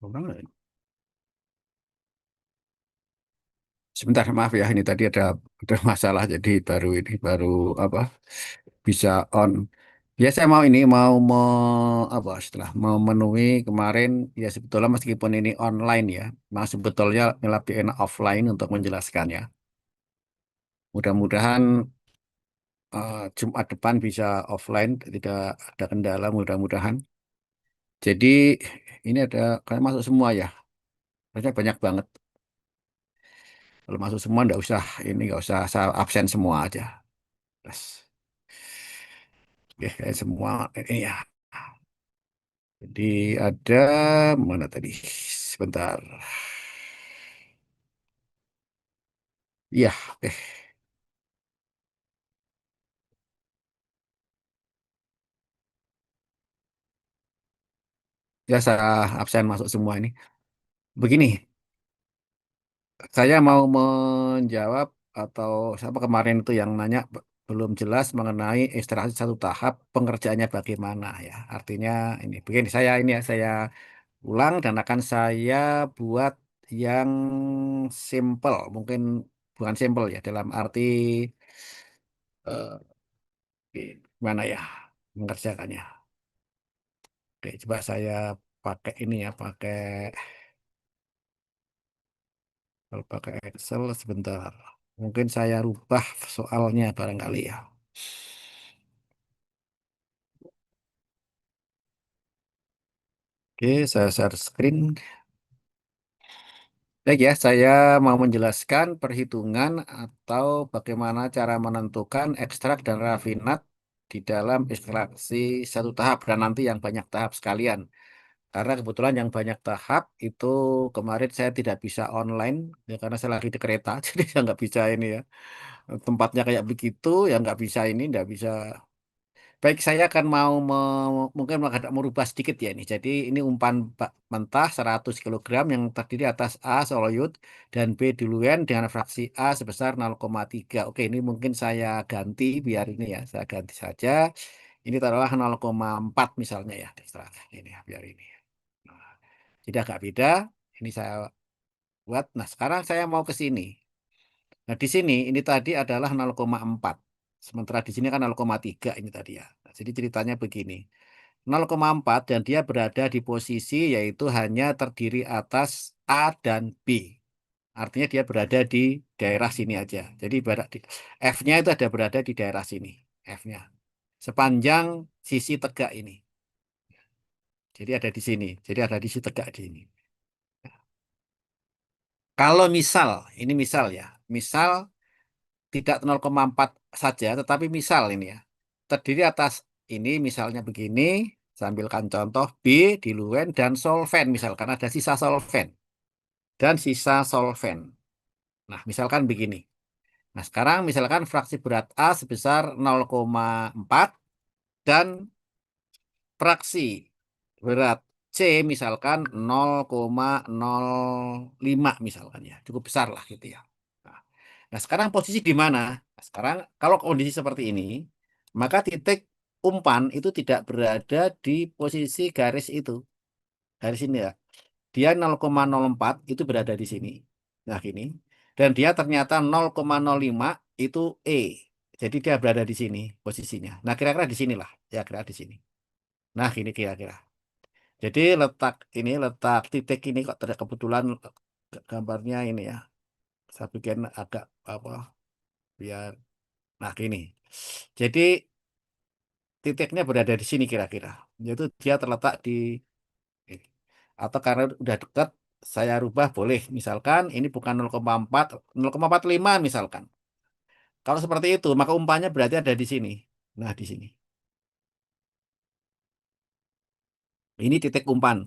Orang- Sebentar, maaf ya, ini tadi ada masalah, jadi baru apa bisa on. Ya saya mau ini apa setelah memenuhi kemarin ya sebetulnya meskipun ini online ya, mas sebetulnya lebih enak offline untuk menjelaskannya. Mudah-mudahan Jumat depan bisa offline, tidak ada kendala mudah-mudahan. Jadi ini ada kayak masuk semua ya, harusnya banyak banget. Kalau masuk semua nggak usah ini nggak usah saya absen semua aja. Terus, ya kayak semua ini ya. Jadi ada mana tadi? Sebentar. Iya, eh ya saya absen masuk semua ini. Begini, saya mau menjawab atau siapa kemarin itu yang nanya belum jelas mengenai ekstraksi satu tahap pengerjaannya bagaimana ya. Artinya ini begini ini ya saya ulang dan akan saya buat yang simple, mungkin bukan simple ya dalam arti gimana ya mengerjakannya. Oke, coba saya pakai ini ya, kalau pakai Excel sebentar. Mungkin saya rubah soalnya barangkali ya. Oke, saya share screen. Baik ya, saya mau menjelaskan perhitungan atau bagaimana cara menentukan ekstrak dan rafinat di dalam ekstraksi satu tahap dan nanti yang banyak tahap sekalian. Karena kebetulan yang banyak tahap itu kemarin saya tidak bisa online ya karena saya lagi di kereta, jadi saya nggak bisa ini ya. Tempatnya kayak begitu ya nggak bisa. Baik, saya akan mungkin agak merubah sedikit ya ini. Jadi ini umpan mentah 100 kilogram yang terdiri atas A soluyut dan B diluent dengan fraksi A sebesar 0,3. Oke, ini mungkin saya ganti biar ini ya, saya ganti saja. Ini taruhlah 0,4 misalnya ya, terserah ini ya, biar ini. Nah, jadi agak beda. Ini saya buat. Nah, sekarang saya mau ke sini. Nah, di sini ini tadi adalah 0,4. Sementara di sini kan 0,3 ini tadi ya. Nah, jadi ceritanya begini. 0,4 dan dia berada di posisi yaitu hanya terdiri atas A dan B. Artinya dia berada di daerah sini aja. Jadi F-nya itu ada berada di daerah sini. F-nya. Sepanjang sisi tegak ini. Jadi ada di sini. Jadi ada di sisi tegak di sini. Kalau misal, ini misal ya. Misal tidak 0,4 saja, tetapi misal ini ya. Terdiri atas ini misalnya begini, saya ambilkan contoh B, diluen, dan solvent misalkan ada sisa solvent dan sisa solvent. Nah, misalkan begini. Nah, sekarang misalkan fraksi berat A sebesar 0,4 dan fraksi berat C misalkan 0,05 misalkan ya. Cukup besar lah gitu ya. Nah, nah, sekarang posisi di mana? Nah, sekarang kalau kondisi seperti ini, maka titik umpan itu tidak berada di posisi garis itu. Garis ini ya. Dia 0,04 itu berada di sini. Nah, gini. Dan dia ternyata 0,05 itu E. Jadi dia berada di sini posisinya. Nah, kira-kira di sinilah. Ya, kira di sini. Nah, gini kira-kira. Jadi letak titik ini kok kebetulan gambarnya ini ya. Saya bikin agak apa biar nah gini. Jadi titiknya berada di sini kira-kira. Yaitu dia terletak di atau karena udah dekat saya rubah boleh. Misalkan ini bukan 0,4, 0,45 misalkan. Kalau seperti itu, maka umpannya berarti ada di sini. Nah, di sini. Ini titik umpan.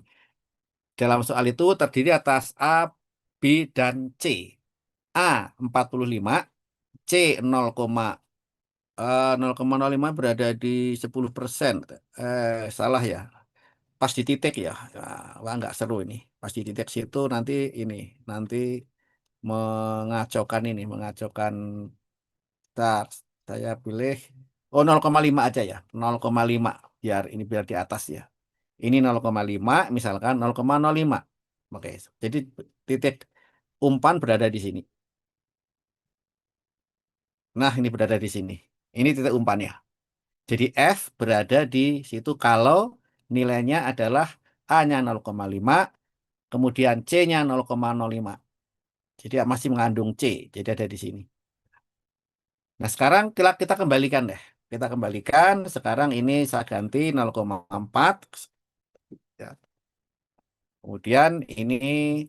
Dalam soal itu terdiri atas A, B, dan C. A 45, C 0,05 berada di 10%. Salah ya. Pas di titik ya. Wah, nggak seru ini. Pas di titik situ nanti mengacaukan. Bentar, saya pilih 0,5 aja ya. 0,5 biar di atas ya. Ini 0,5 misalkan 0,05. Oke, jadi titik umpan berada di sini. Nah, ini berada di sini. Ini titik umpannya. Jadi F berada di situ kalau nilainya adalah A-nya 0,5, kemudian C-nya 0,05. Jadi masih mengandung C, jadi ada di sini. Nah, sekarang kita kembalikan deh. Kita kembalikan, sekarang ini saya ganti 0,4. Ya. Kemudian ini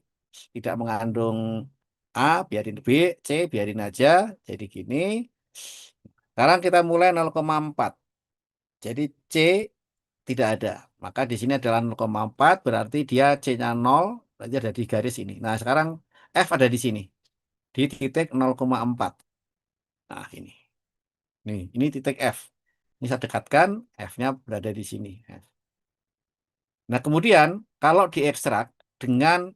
tidak mengandung A, biarin B, C, biarin aja. Jadi gini. Sekarang kita mulai 0,4. Jadi C tidak ada. Maka di sini adalah 0,4, berarti dia C-nya 0, berarti ada di garis ini. Nah, sekarang F ada di sini, di titik 0,4. Nah, ini. Ini titik F. Ini saya dekatkan, F-nya berada di sini. Nah, kemudian kalau diekstrak dengan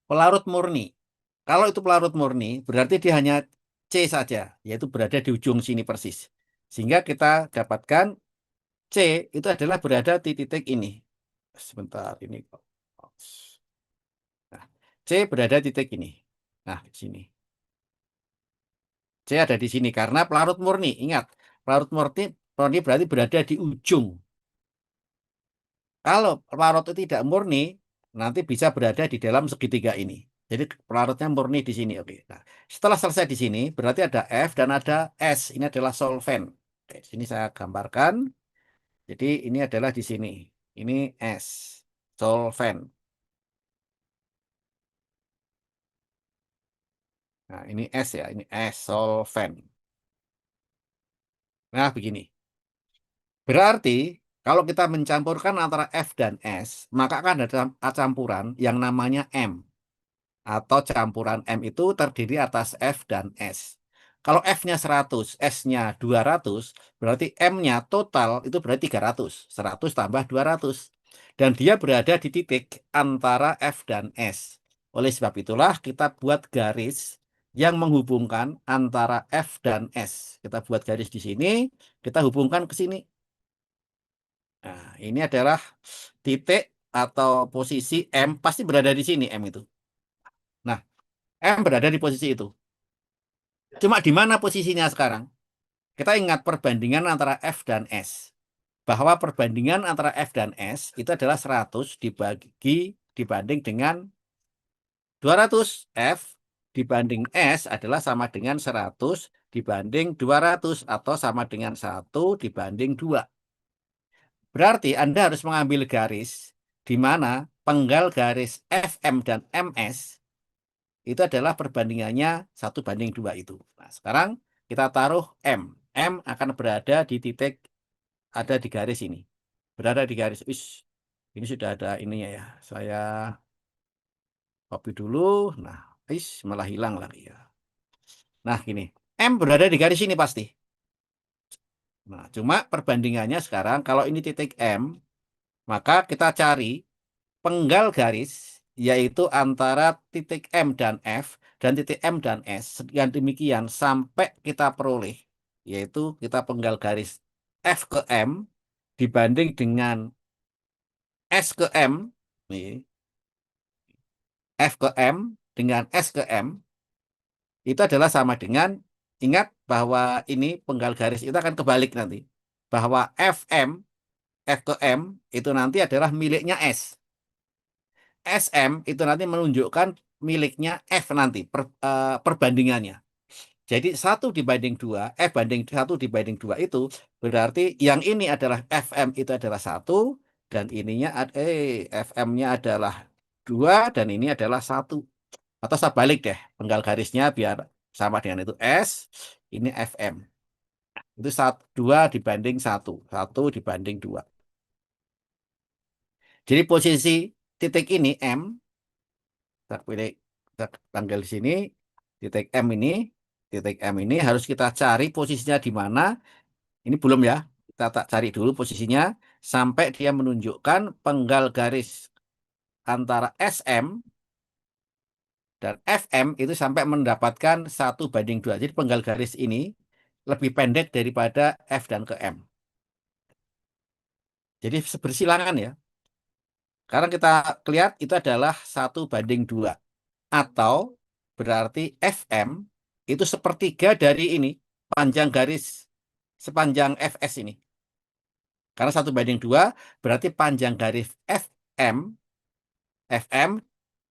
pelarut murni. Kalau itu pelarut murni, berarti dia hanya C saja, yaitu berada di ujung sini persis. Sehingga kita dapatkan C itu adalah berada di titik ini. Sebentar, ini. Nah, C berada di titik ini. Nah, di sini. C ada di sini karena pelarut murni. Ingat, pelarut murni berarti berada di ujung. Kalau pelarut itu tidak murni, nanti bisa berada di dalam segitiga ini. Jadi pelarutnya murni di sini. Oke. Nah, setelah selesai di sini, berarti ada F dan ada S. Ini adalah solvent. Oke, di sini saya gambarkan. Jadi ini adalah di sini. Ini S, solvent. Nah, ini S ya. Ini S, solvent. Nah, begini. Berarti kalau kita mencampurkan antara F dan S, maka akan ada campuran yang namanya M. Atau campuran M itu terdiri atas F dan S. Kalau F-nya 100, S-nya 200, berarti M-nya total itu berarti 300. 100 tambah 200. Dan dia berada di titik antara F dan S. Oleh sebab itulah kita buat garis yang menghubungkan antara F dan S. Kita buat garis di sini, kita hubungkan ke sini. Nah, ini adalah titik atau posisi M, pasti berada di sini M itu. Nah, M berada di posisi itu. Cuma di mana posisinya sekarang? Kita ingat perbandingan antara F dan S. Bahwa perbandingan antara F dan S itu adalah 100 dibanding dengan 200. F dibanding S adalah sama dengan 100 dibanding 200 atau sama dengan 1 dibanding 2. Berarti Anda harus mengambil garis di mana penggal garis FM dan MS itu adalah perbandingannya 1 banding 2 itu. Nah, sekarang kita taruh M. M akan berada di titik ada di garis ini. Berada di garis. Ini sudah ada ininya ya. Saya copy dulu. Nah, malah hilang lagi ya. Nah, gini. M berada di garis ini pasti. Nah, cuma perbandingannya sekarang kalau ini titik M, maka kita cari penggal garis yaitu antara titik M dan F dan titik M dan S. Sekian demikian sampai kita peroleh yaitu kita penggal garis F ke M dibanding dengan S ke M, nih, F ke M dengan S ke M itu adalah sama dengan ingat bahwa ini penggal garis itu akan kebalik nanti bahwa FM F ke M itu nanti adalah miliknya S. SM itu nanti menunjukkan miliknya F nanti perbandingannya. Jadi 1 banding 2, F banding 1 banding 2 itu berarti yang ini adalah FM itu adalah 1 dan ininya FM-nya adalah 2 dan ini adalah 1. Atau saya balik deh penggal garisnya biar sama dengan itu S, ini FM. Itu 2 dibanding 1, 1 dibanding 2. Jadi posisi titik ini M kita pilih kita tanggal di sini titik M ini harus kita cari posisinya di mana. Ini belum ya. Kita tak cari dulu posisinya sampai dia menunjukkan penggal garis antara SM dan FM itu sampai mendapatkan 1 banding 2. Jadi penggal garis ini lebih pendek daripada F dan ke M. Jadi bersilangan ya. Karena kita lihat itu adalah 1:2. Atau berarti FM itu sepertiga dari ini, panjang garis sepanjang FS ini. Karena 1:2 berarti panjang garis FM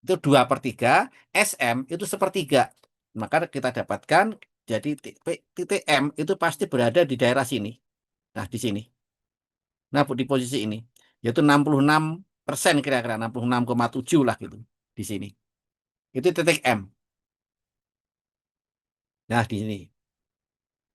itu 2/3, SM itu sepertiga. Maka kita dapatkan jadi titik M itu pasti berada di daerah sini. Nah, di sini. Nah, di posisi ini. Yaitu 66% kira-kira, 66,7 lah gitu. Di sini. Itu titik M. Nah, di sini.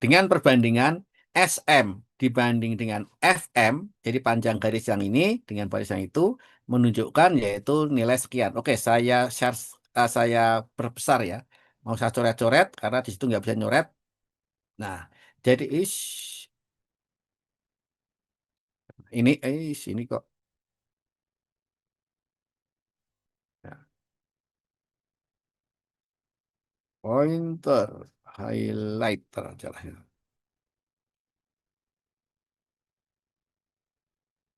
Dengan perbandingan SM dibanding dengan FM, jadi panjang garis yang ini dengan garis yang itu menunjukkan yaitu nilai sekian. Oke, saya perbesar ya. Mau saya coret-coret karena di situ nggak bisa nyoret. Nah, jadi ini kok. Nah, pointer, highlighter aja lah ya.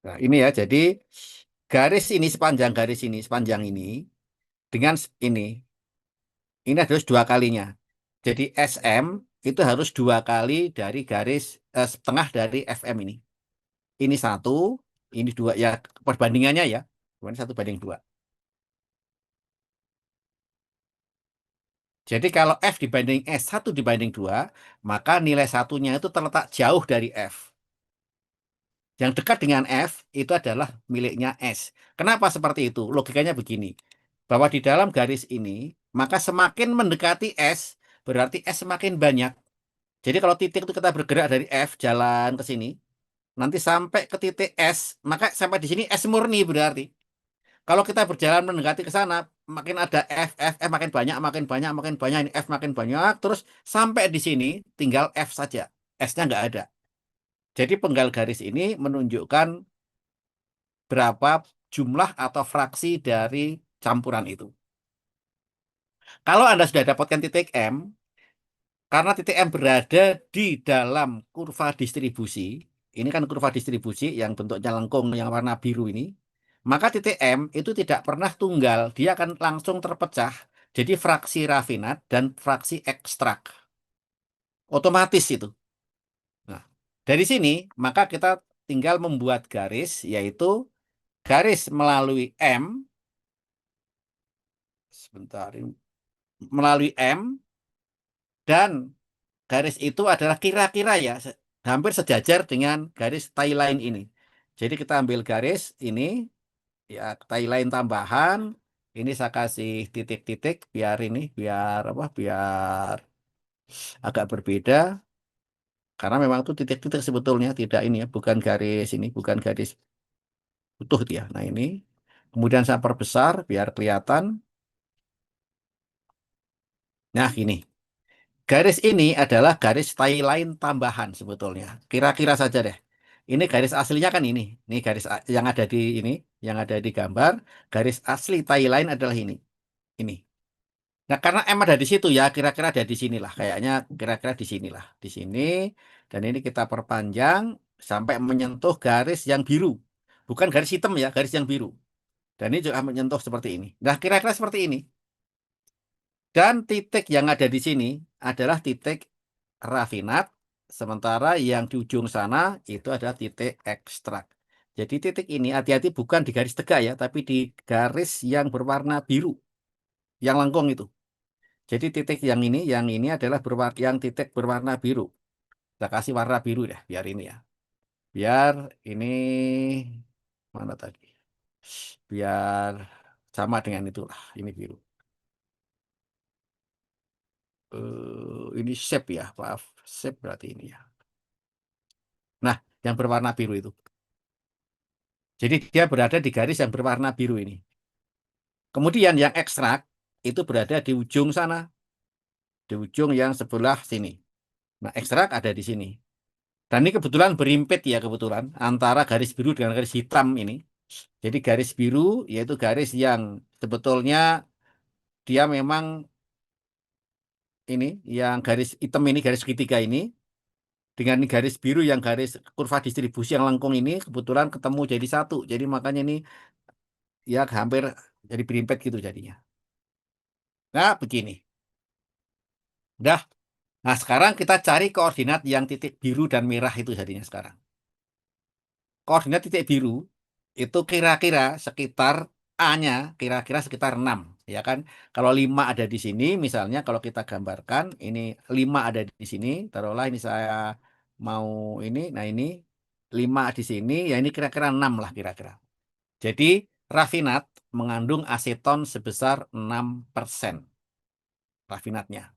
Nah, ini ya, jadi garis ini sepanjang ini dengan ini harus dua kalinya. Jadi SM itu harus dua kali dari garis setengah dari FM ini. Ini satu, ini dua ya perbandingannya ya. Kemudian 1:2. Jadi kalau F dibanding S 1:2, maka nilai satunya itu terletak jauh dari F. Yang dekat dengan F itu adalah miliknya S. Kenapa seperti itu? Logikanya begini, bahwa di dalam garis ini, maka semakin mendekati S, berarti S semakin banyak. Jadi kalau titik itu kita bergerak dari F jalan ke sini, nanti sampai ke titik S, maka sampai di sini S murni berarti. Kalau kita berjalan mendekati ke sana, makin ada F makin banyak, makin banyak, makin banyak, ini F makin banyak, terus sampai di sini tinggal F saja, S-nya nggak ada. Jadi penggal garis ini menunjukkan berapa jumlah atau fraksi dari campuran itu. Kalau Anda sudah dapatkan titik M, karena titik M berada di dalam kurva distribusi, ini kan kurva distribusi yang bentuknya lengkung yang warna biru ini, maka titik M itu tidak pernah tunggal, dia akan langsung terpecah jadi fraksi rafinat dan fraksi ekstrak. Otomatis itu. Nah, dari sini maka kita tinggal membuat garis, yaitu garis melalui M, sebentar, melalui M, dan garis itu adalah kira-kira ya hampir sejajar dengan garis tie line ini. Jadi kita ambil garis ini ya tie line tambahan. Ini saya kasih titik-titik biar ini biar apa? Biar agak berbeda karena memang itu titik-titik sebetulnya tidak ini ya, bukan garis ini, bukan garis utuh itu ya. Nah, ini kemudian saya perbesar biar kelihatan. Nah, ini. Garis ini adalah garis tie line tambahan sebetulnya. Kira-kira saja deh. Ini garis aslinya kan ini. Ini garis yang ada di ini, yang ada di gambar. Garis asli tie line adalah ini. Ini. Nah, karena M ada di situ ya, kira-kira ada di sinilah. Kayaknya kira-kira di sinilah. Di sini. Dan ini kita perpanjang sampai menyentuh garis yang biru. Bukan garis hitam ya, garis yang biru. Dan ini juga menyentuh seperti ini. Nah, kira-kira seperti ini. Dan titik yang ada di sini adalah titik rafinat, sementara yang di ujung sana itu adalah titik ekstrak. Jadi titik ini hati-hati bukan di garis tegak ya, tapi di garis yang berwarna biru, yang lengkung itu. Jadi titik yang ini adalah yang titik berwarna biru. Kita kasih warna biru deh, biar ini ya. Biar ini mana tadi? Biar sama dengan itulah, ini biru. Ini shape ya, maaf. Shape berarti ini ya. Nah, yang berwarna biru itu. Jadi dia berada di garis yang berwarna biru ini. Kemudian yang ekstrak itu berada di ujung sana, di ujung yang sebelah sini. Nah, ekstrak ada di sini. Dan ini kebetulan berimpit ya kebetulan antara garis biru dengan garis hitam ini. Jadi garis biru yaitu garis yang sebetulnya dia memang ini yang garis hitam ini garis segitiga ini dengan garis biru yang garis kurva distribusi yang lengkung ini kebetulan ketemu jadi satu. Jadi makanya ini ya hampir jadi berimpet gitu jadinya. Nah, begini. Udah. Nah, sekarang kita cari koordinat yang titik biru dan merah itu jadinya sekarang. Koordinat titik biru itu kira-kira sekitar A-nya kira-kira sekitar 6, ya kan? Kalau 5 ada di sini misalnya kalau kita gambarkan ini 5 ada di sini, taruhlah ini saya mau ini, nah ini 5 di sini, ya ini kira-kira 6 lah kira-kira. Jadi rafinat mengandung aseton sebesar 6% rafinatnya.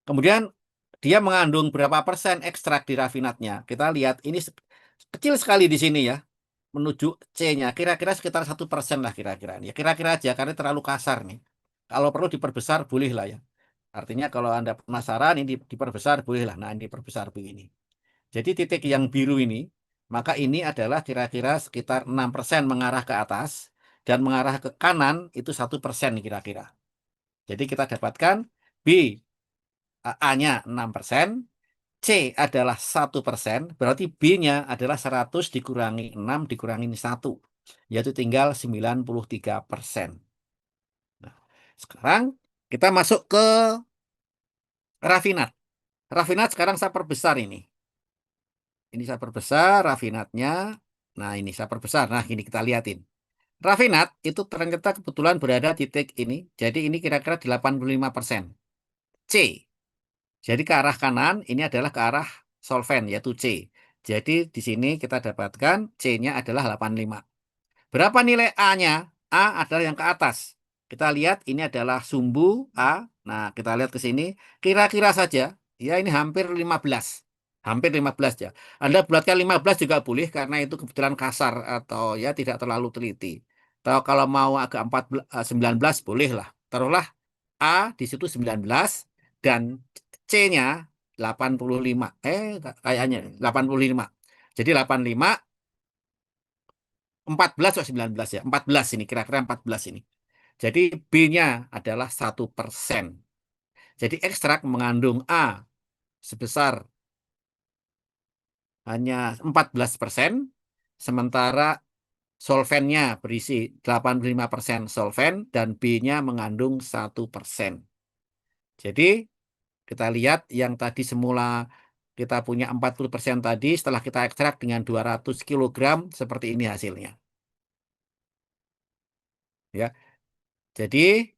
Kemudian dia mengandung berapa persen ekstrak di rafinatnya. Kita lihat ini kecil sekali di sini ya. Menuju C-nya kira-kira sekitar 1% lah kira-kira. Ya kira-kira aja karena terlalu kasar nih. Kalau perlu diperbesar boleh lah ya. Artinya kalau Anda penasaran ini diperbesar boleh lah. Nah ini diperbesar begini. Jadi titik yang biru ini, maka ini adalah kira-kira sekitar 6% mengarah ke atas dan mengarah ke kanan itu 1% kira-kira. Jadi kita dapatkan B A-nya 6%, C adalah 1%, berarti B-nya adalah 100 dikurangi 6 dikurangi 1, yaitu tinggal 93%. Nah, sekarang kita masuk ke rafinat. Rafinat sekarang saya perbesar ini. Ini saya perbesar rafinatnya. Nah, ini saya perbesar. Nah, ini kita lihatin. Rafinat itu ternyata kebetulan berada di titik ini. Jadi ini kira-kira 85%. C. Jadi ke arah kanan ini adalah ke arah solvent yaitu C. Jadi di sini kita dapatkan C-nya adalah 85. Berapa nilai A-nya? A adalah yang ke atas. Kita lihat ini adalah sumbu A. Nah, kita lihat ke sini. Kira-kira saja, ya ini hampir 15. Hampir 15 ya. Anda bulatkan 15 juga boleh karena itu kebetulan kasar atau ya tidak terlalu teliti. Atau kalau mau agak 19 boleh lah. Taruhlah A di situ 19 dan C-nya 85. Kayaknya 85. Jadi 85 14 atau 19 ya. 14 ini kira-kira 14 ini. Jadi B-nya adalah 1%. Jadi ekstrak mengandung A sebesar hanya 14%, sementara solvennya berisi 85% solven dan B-nya mengandung 1%. Jadi kita lihat yang tadi semula kita punya 40% tadi setelah kita ekstrak dengan 200 kilogram seperti ini hasilnya. Ya. Jadi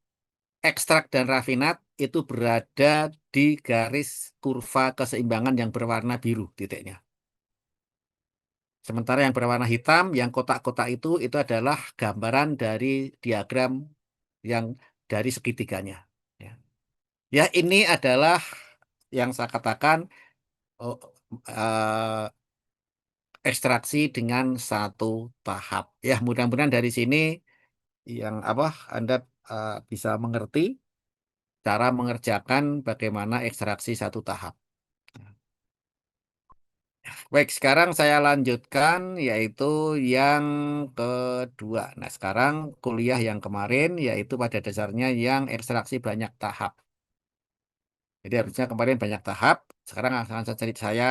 ekstrak dan rafinat itu berada di garis kurva keseimbangan yang berwarna biru titiknya. Sementara yang berwarna hitam, yang kotak-kotak itu adalah gambaran dari diagram yang dari segitiganya. Ya, ya ini adalah yang saya katakan oh, eh, ekstraksi dengan satu tahap. Ya, mudah-mudahan dari sini yang apa Anda bisa mengerti cara mengerjakan bagaimana ekstraksi satu tahap. Baik, sekarang saya lanjutkan yaitu yang kedua. Nah, sekarang kuliah yang kemarin yaitu pada dasarnya yang ekstraksi banyak tahap. Jadi harusnya kemarin banyak tahap, sekarang akan saya cari saya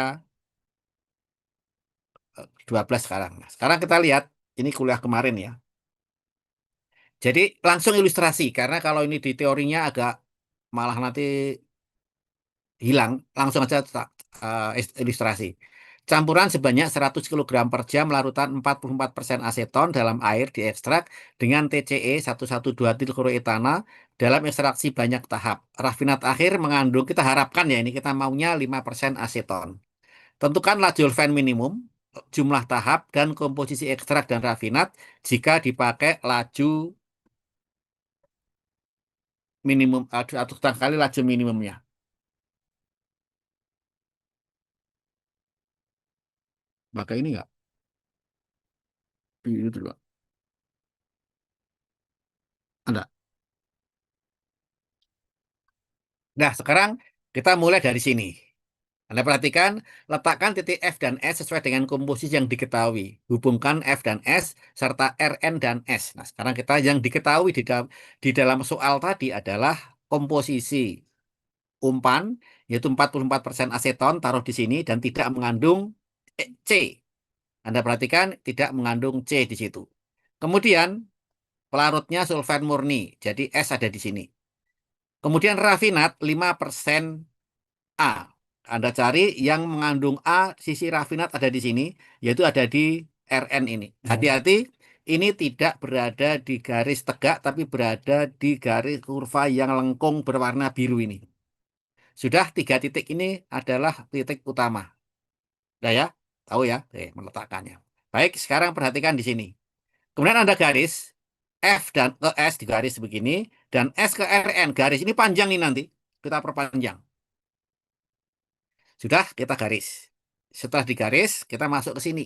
12 sekarang. Nah, sekarang kita lihat ini kuliah kemarin ya. Jadi langsung ilustrasi karena kalau ini di teorinya agak malah nanti hilang, langsung aja ilustrasi. Campuran sebanyak 100 kg per jam larutan 44% aseton dalam air diekstrak dengan TCE 112 dalam ekstraksi banyak tahap. Rafinat akhir mengandung, kita harapkan ya ini kita maunya 5% aseton. Tentukanlah solvent minimum, jumlah tahap, dan komposisi ekstrak dan rafinat jika dipakai laju minimum atau kali laju minimumnya. Maka ini enggak? Itu dulu. Ada. Nah, sekarang kita mulai dari sini. Anda perhatikan, letakkan titik F dan S sesuai dengan komposisi yang diketahui. Hubungkan F dan S serta Rn dan S. Nah, sekarang kita yang diketahui di dalam soal tadi adalah komposisi umpan, yaitu 44% aseton, taruh di sini, dan tidak mengandung C. Anda perhatikan, tidak mengandung C di situ. Kemudian, pelarutnya solvent murni. Jadi S ada di sini. Kemudian rafinat 5% A. Anda cari yang mengandung A, sisi rafinat ada di sini, yaitu ada di Rn ini. Hati-hati, ini tidak berada di garis tegak, tapi berada di garis kurva yang lengkung berwarna biru ini. Sudah 3 titik ini adalah titik utama. Udah ya? Tahu ya? Oke, meletakkannya. Baik, sekarang perhatikan di sini. Kemudian Anda garis F dan ke S di garis begini, dan S ke Rn. Garis ini panjang nih nanti. Kita perpanjang. Sudah kita garis. Setelah digaris, kita masuk ke sini.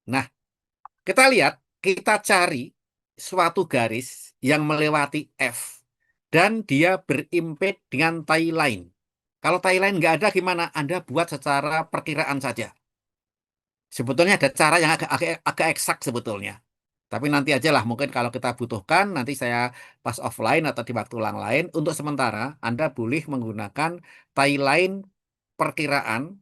Nah, kita lihat, kita cari suatu garis yang melewati F. Dan dia berimped dengan tie line. Kalau tie line nggak ada gimana? Anda buat secara perkiraan saja. Sebetulnya ada cara yang agak eksak sebetulnya. Tapi nanti aja lah, mungkin kalau kita butuhkan, nanti saya pas offline atau di waktu yang lain. Untuk sementara, Anda boleh menggunakan tie line perkiraan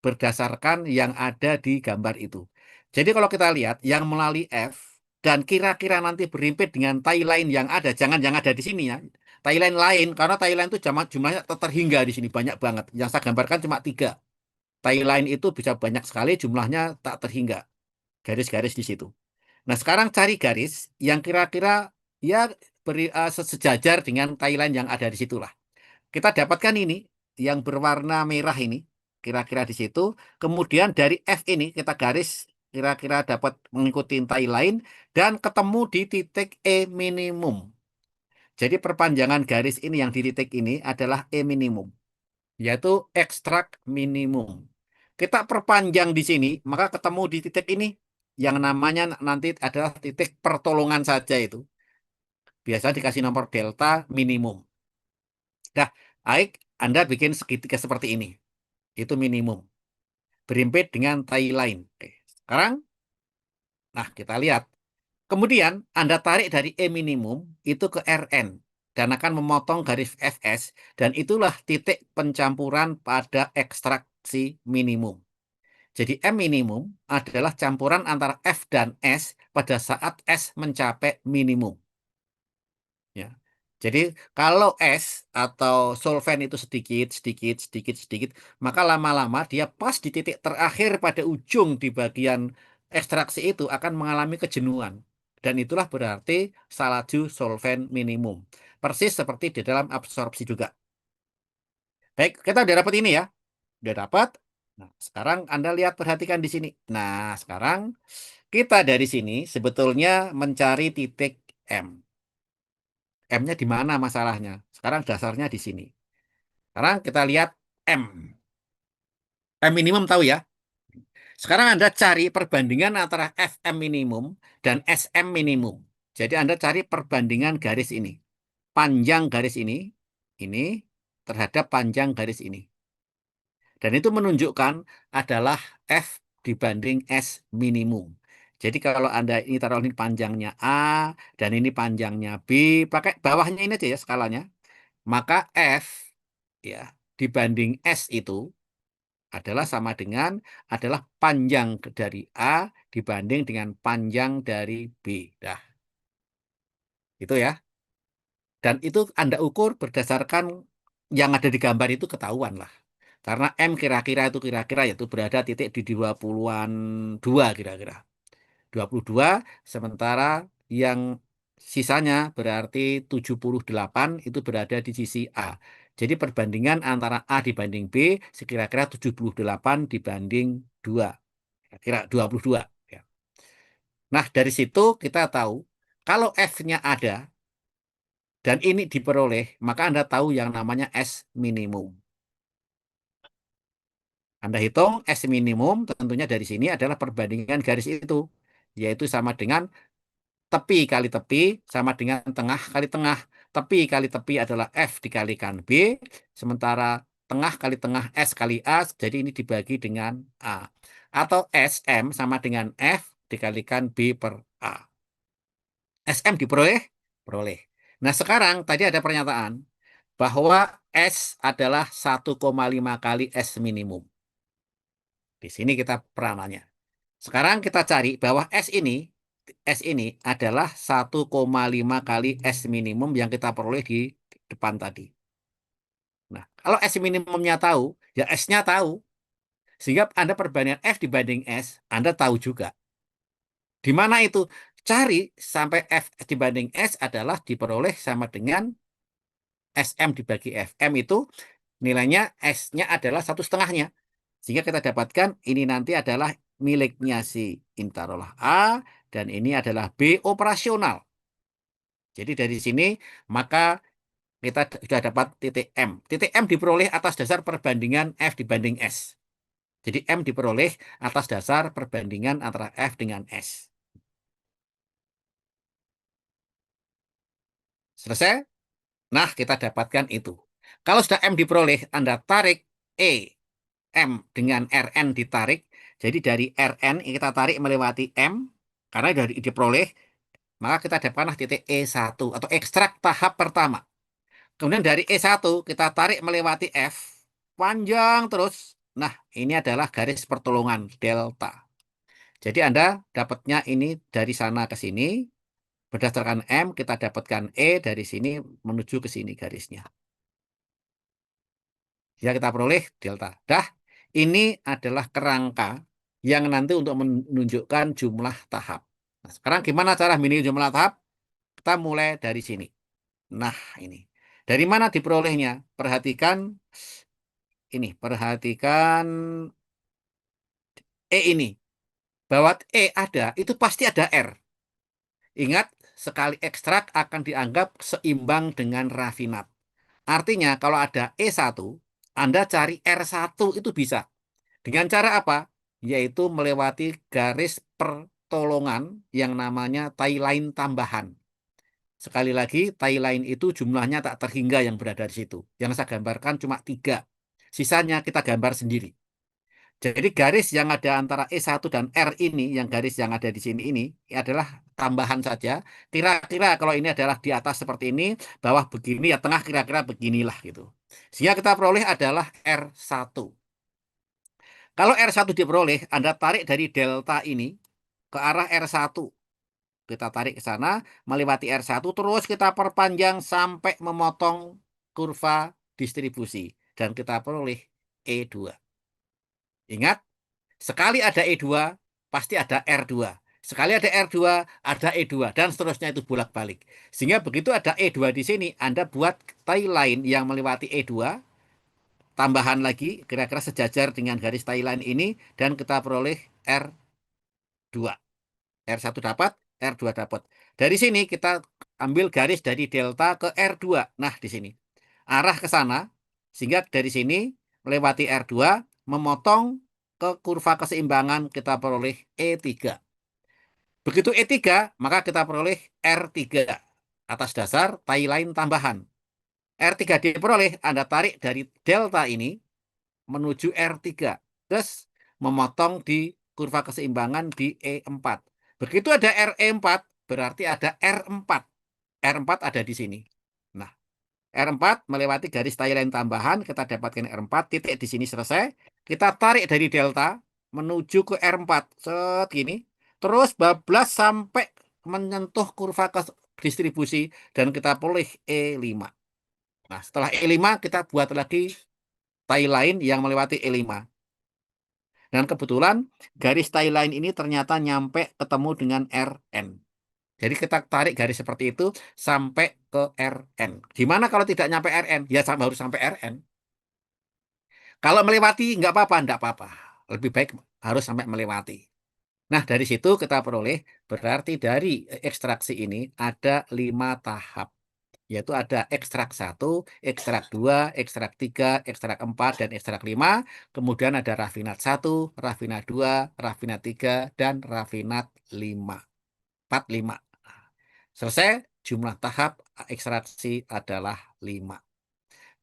berdasarkan yang ada di gambar itu. Jadi kalau kita lihat yang melalui F dan kira-kira nanti berimpit dengan tie line yang ada, jangan yang ada di sini ya. Tie line lain, karena tie line itu jumlahnya terhingga di sini banyak banget. Yang saya gambarkan cuma 3. Tie line itu bisa banyak sekali, jumlahnya tak terhingga. Garis-garis di situ. Nah sekarang cari garis yang kira-kira ya sejajar dengan tie line yang ada di situ lah. Kita dapatkan ini yang berwarna merah ini kira-kira di situ. Kemudian dari F ini kita garis kira-kira dapat mengikuti tie line dan ketemu di titik E minimum. Jadi perpanjangan garis ini yang di titik ini adalah E minimum, yaitu ekstrak minimum. Kita perpanjang di sini, maka ketemu di titik ini yang namanya nanti adalah titik pertolongan saja itu. Biasa dikasih nomor delta minimum. Nah, baik, Anda bikin segitiga seperti ini. Itu minimum. Berimpit dengan tie line. Oke. Sekarang, nah kita lihat. Kemudian Anda tarik dari E minimum itu ke Rn dan akan memotong garis Fs dan itulah titik pencampuran pada ekstraksi minimum. Jadi M minimum adalah campuran antara F dan S pada saat S mencapai minimum. Ya. Jadi kalau es atau solvent itu sedikit, sedikit, sedikit, sedikit, maka lama-lama dia pas di titik terakhir pada ujung di bagian ekstraksi itu akan mengalami kejenuhan. Dan itulah berarti salju solvent minimum. Persis seperti di dalam absorpsi juga. Baik, kita udah dapat ini ya. Udah dapat. Nah, sekarang Anda lihat perhatikan di sini. Nah, sekarang kita dari sini sebetulnya mencari titik M. M-nya di mana masalahnya? Sekarang dasarnya di sini. Sekarang kita lihat M. M minimum tahu ya? Sekarang Anda cari perbandingan antara FM minimum dan SM minimum. Jadi Anda cari perbandingan garis ini. Panjang garis ini terhadap panjang garis ini. Dan itu menunjukkan adalah F dibanding S minimum. Jadi kalau Anda ini taruh ini panjangnya A dan ini panjangnya B, pakai bawahnya ini aja ya skalanya. Maka F ya dibanding S itu adalah sama dengan adalah panjang dari A dibanding dengan panjang dari B. Dah, itu ya. Dan itu Anda ukur berdasarkan yang ada di gambar itu ketahuan lah. Karena M kira-kira itu kira-kira yaitu berada titik di 20-an 2 kira-kira. 22 sementara yang sisanya berarti 78 itu berada di sisi A. Jadi perbandingan antara A dibanding B sekira-kira 78 dibanding 2. Kira 22. Ya. Nah, dari situ kita tahu kalau F-nya ada dan ini diperoleh, maka Anda tahu yang namanya S minimum. Anda hitung S minimum tentunya dari sini adalah perbandingan garis itu, yaitu sama dengan tepi kali tepi sama dengan tengah kali tengah. Tepi kali tepi adalah F dikalikan B, sementara tengah kali tengah S kali A, jadi ini dibagi dengan A. Atau SM sama dengan F dikalikan B per A. SM diperoleh? Peroleh. Nah sekarang tadi ada pernyataan bahwa S adalah 1,5 kali S minimum. Di sini kita peranannya. Sekarang kita cari bahwa S ini es ini adalah 1,5 kali es minimum yang kita peroleh di depan tadi. Nah, kalau es minimumnya tahu, ya esnya tahu. Sehingga Anda perbandingan F dibanding S, Anda tahu juga. Di mana itu? Cari sampai F dibanding S adalah diperoleh sama dengan SM dibagi FM itu nilainya S-nya adalah 1,5-nya. Sehingga kita dapatkan ini nanti adalah miliknya si Intarolah A dan ini adalah B operasional. Jadi dari sini maka kita sudah dapat titik M. Titik M diperoleh atas dasar perbandingan F dibanding S. Jadi M diperoleh atas dasar perbandingan antara F dengan S. Selesai? Nah, kita dapatkan itu. Kalau sudah M diperoleh, Anda tarik E, M dengan Rn ditarik. Jadi dari Rn kita tarik melewati M, karena dari diperoleh, maka kita dapatkanlah titik E1 atau ekstrak tahap pertama. Kemudian dari E1 kita tarik melewati F, panjang terus. Nah, ini adalah garis pertolongan delta. Jadi Anda dapatnya ini dari sana ke sini, berdasarkan M kita dapatkan E dari sini menuju ke sini garisnya. Ya kita peroleh delta. Dah, ini adalah kerangka yang nanti untuk menunjukkan jumlah tahap. Nah, sekarang gimana cara mini jumlah tahap? Kita mulai dari sini. Nah, ini. Dari mana diperolehnya? Perhatikan ini, perhatikan E ini. Bahwa E ada, itu pasti ada R. Ingat, sekali ekstrak akan dianggap seimbang dengan rafinat. Artinya, kalau ada E1, Anda cari R1 itu bisa. Dengan cara apa? Yaitu melewati garis pertolongan yang namanya tie line tambahan. Sekali lagi, tie line itu jumlahnya tak terhingga yang berada di situ. Yang saya gambarkan cuma 3. Sisanya kita gambar sendiri. Jadi garis yang ada antara E1 dan R ini, yang garis yang ada di sini ini adalah tambahan saja. Kira-kira kalau ini adalah di atas seperti ini, bawah begini, ya tengah kira-kira beginilah gitu. Sehingga kita peroleh adalah R1. Kalau R1 diperoleh, Anda tarik dari delta ini ke arah R1. Kita tarik ke sana, melewati R1, terus kita perpanjang sampai memotong kurva distribusi. Dan kita peroleh E2. Ingat, sekali ada E2, pasti ada R2. Sekali ada R2, ada E2, dan seterusnya itu bolak-balik. Sehingga begitu ada E2 di sini, Anda buat tie line yang melewati E2, tambahan lagi, kira-kira sejajar dengan garis tie line ini, dan kita peroleh R2. R1 dapat, R2 dapat. Dari sini kita ambil garis dari delta ke R2. Nah, di sini. Arah ke sana, sehingga dari sini melewati R2, memotong ke kurva keseimbangan kita peroleh E3. Begitu E3, maka kita peroleh R3 atas dasar tie line tambahan. R3 diperoleh, Anda tarik dari delta ini menuju R3. Terus memotong di kurva keseimbangan di E4. Begitu ada RE4, berarti ada R4. R4 ada di sini. Nah, R4 melewati garis tie line tambahan, kita dapatkan R4, titik di sini selesai. Kita tarik dari delta menuju ke R4. Set gini. Terus bablas sampai menyentuh kurva ke distribusi dan kita peroleh E5. Nah, setelah E5 kita buat lagi tie line yang melewati E5. Dan kebetulan garis tie line ini ternyata nyampe ketemu dengan RN. Jadi kita tarik garis seperti itu sampai ke RN. Gimana kalau tidak nyampe RN? Ya harus sampai RN. Kalau melewati nggak apa-apa, nggak apa-apa. Lebih baik harus sampai melewati. Nah, dari situ kita peroleh berarti dari ekstraksi ini ada 5 tahap. Yaitu ada ekstrak 1, ekstrak 2, ekstrak 3, ekstrak 4, dan ekstrak 5. Kemudian ada rafinat 1, rafinat 2, rafinat 3, dan rafinat 5. 4, 5. Selesai, jumlah tahap ekstraksi adalah 5.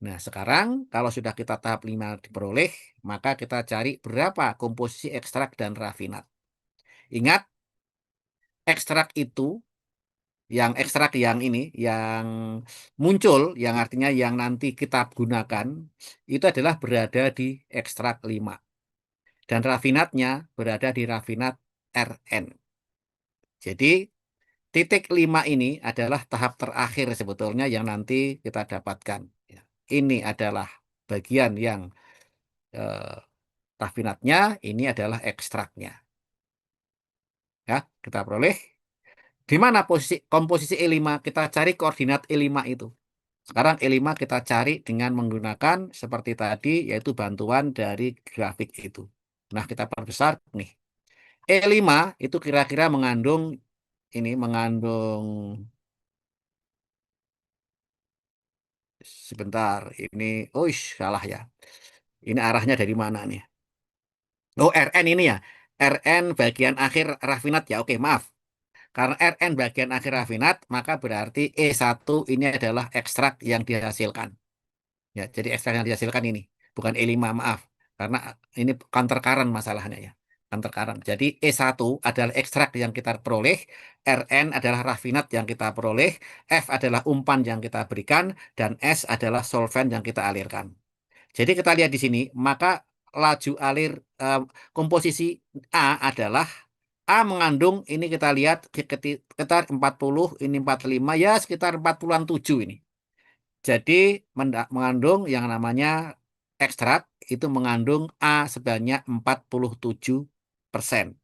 Nah, sekarang kalau sudah kita tahap 5 diperoleh, maka kita cari berapa komposisi ekstrak dan rafinat. Ingat, ekstrak itu yang ekstrak yang ini, yang muncul, yang artinya yang nanti kita gunakan, itu adalah berada di ekstrak 5. Dan rafinatnya berada di rafinat Rn. Jadi titik 5 ini adalah tahap terakhir sebetulnya yang nanti kita dapatkan. Ya. Ini adalah bagian yang eh, rafinatnya, ini adalah ekstraknya. Ya, kita peroleh. Di mana posisi komposisi E5? Kita cari koordinat E5 itu. Sekarang E5 kita cari dengan menggunakan seperti tadi, yaitu bantuan dari grafik itu. Nah, kita perbesar nih. E5 itu kira-kira mengandung ini mengandung sebentar ini oh salah ya. Ini arahnya dari mana nih? Oh, Rn ini ya. Rn bagian akhir rafinat ya. Oke, maaf. Karena Rn bagian akhir rafinat, maka berarti E1 ini adalah ekstrak yang dihasilkan. Ya, jadi ekstrak yang dihasilkan ini, bukan E5, maaf. Karena ini counter current masalahnya ya. Counter current. Jadi E1 adalah ekstrak yang kita peroleh, Rn adalah rafinat yang kita peroleh, F adalah umpan yang kita berikan, dan S adalah solvent yang kita alirkan. Jadi kita lihat di sini, maka laju alir komposisi A adalah A mengandung, ini kita lihat sekitar 40, ini 45, ya sekitar 40-an 7 ini. Jadi mengandung yang namanya ekstrak itu mengandung A sebanyak 47%.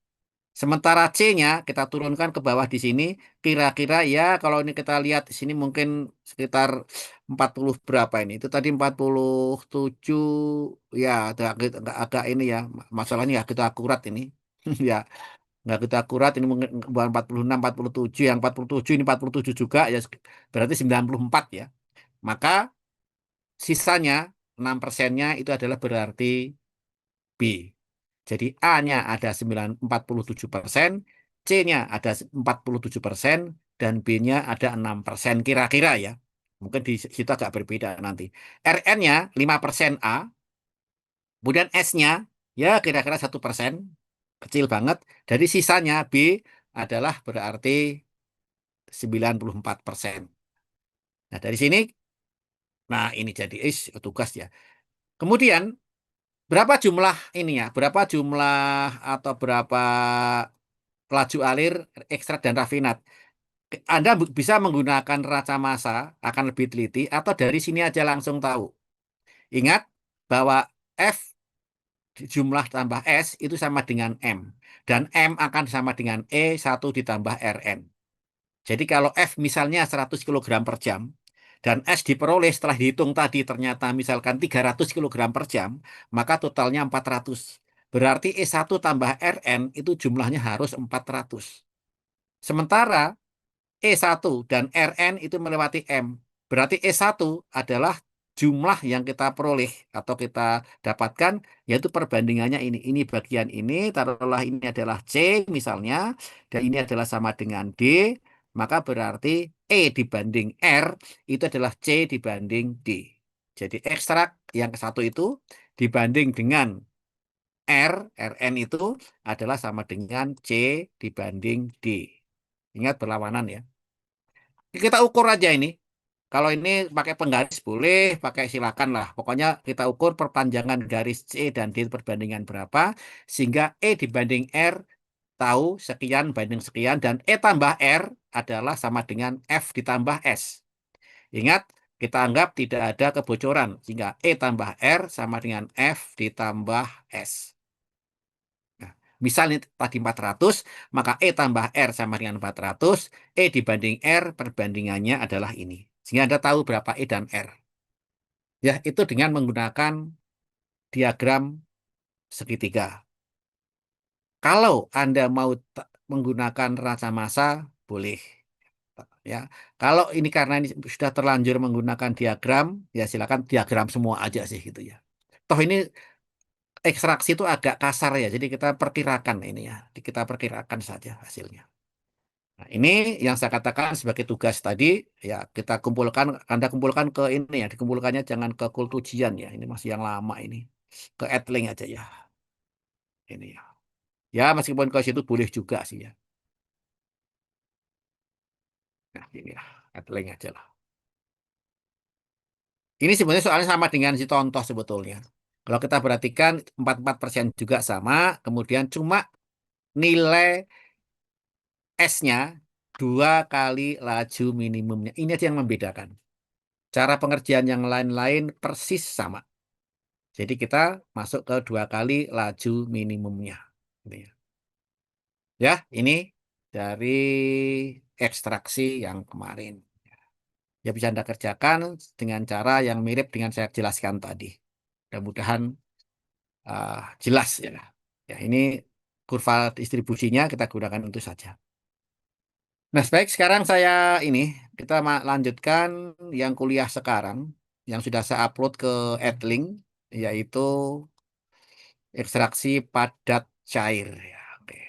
Sementara C-nya kita turunkan ke bawah di sini, kira-kira ya kalau ini kita lihat di sini mungkin sekitar 40 berapa ini. Itu tadi 47 ya agak ini ya. Masalahnya ya kita akurat ini. Ya, nggak kita akurat ini mungkin bukan 46, 47, yang 47 ini 47 juga ya berarti 94 ya. Maka sisanya 6%-nya itu adalah berarti B. Jadi A-nya ada 47%, C-nya ada 47%, dan B-nya ada 6% kira-kira ya. Mungkin di situ agak berbeda nanti. Rn-nya 5% A, kemudian S-nya ya kira-kira 1%, kecil banget. Dari sisanya B adalah berarti 94%. Nah, dari sini, nah ini jadi tugas ya. Kemudian, berapa jumlah ini ya? Berapa jumlah atau berapa laju alir, ekstrak, dan rafinat? Anda bisa menggunakan raca massa, akan lebih teliti, atau dari sini aja langsung tahu. Ingat bahwa F jumlah tambah S itu sama dengan M. Dan M akan sama dengan E1 ditambah Rn. Jadi kalau F misalnya 100 kilogram per jam, dan S diperoleh setelah dihitung tadi ternyata misalkan 300 kilogram per jam, maka totalnya 400. Berarti E1 tambah Rn itu jumlahnya harus 400. Sementara E1 dan Rn itu melewati M. Berarti E1 adalah jumlah yang kita peroleh atau kita dapatkan, yaitu perbandingannya ini. Ini bagian ini, taruhlah ini adalah C misalnya, dan ini adalah sama dengan D, maka berarti E dibanding R itu adalah C dibanding D. Jadi ekstrak yang ke satu itu dibanding dengan Rn itu adalah sama dengan C dibanding D. Ingat berlawanan ya. Kita ukur aja ini. Kalau ini pakai penggaris boleh, pakai silakan lah. Pokoknya kita ukur perpanjangan garis C dan D perbandingan berapa, sehingga E dibanding R tahu sekian banding sekian, dan E tambah R adalah sama dengan F ditambah S. Ingat, kita anggap tidak ada kebocoran, sehingga E tambah R sama dengan F ditambah S. Nah, misalnya tadi 400, maka E tambah R sama dengan 400, E dibanding R perbandingannya adalah ini. Sehingga Anda tahu berapa E dan R. Ya, itu dengan menggunakan diagram segitiga. Kalau Anda mau menggunakan raca massa, boleh. Ya, kalau ini karena ini sudah terlanjur menggunakan diagram, ya silakan diagram semua aja sih gitu ya. Toh ini ekstraksi itu agak kasar ya, jadi kita perkirakan ini ya, kita perkirakan saja hasilnya. Nah, ini yang saya katakan sebagai tugas tadi, ya kita kumpulkan, Anda kumpulkan ke ini ya, dikumpulkannya jangan ke kultujian ya, ini masih yang lama ini, ke Edling aja ya, ini ya. Ya meskipun ke situ boleh juga sih ya. Nah ini ya, Edling aja lah. Ini sebenarnya soalnya sama dengan si contoh sebetulnya. Kalau kita perhatikan 44% juga sama, kemudian cuma nilai S-nya 2 kali laju minimumnya. Ini aja yang membedakan. Cara pengerjaan yang lain-lain persis sama. Jadi kita masuk ke 2 kali laju minimumnya. Gitu ya. Ya, ini dari ekstraksi yang kemarin. Ya bisa Anda kerjakan dengan cara yang mirip dengan saya jelaskan tadi. Mudah-mudahan jelas ya. Ya, ini kurva distribusinya kita gunakan itu saja. Nah, baik sekarang ini kita lanjutkan yang kuliah sekarang yang sudah saya upload ke Edlink yaitu ekstraksi padat cair ya. Oke.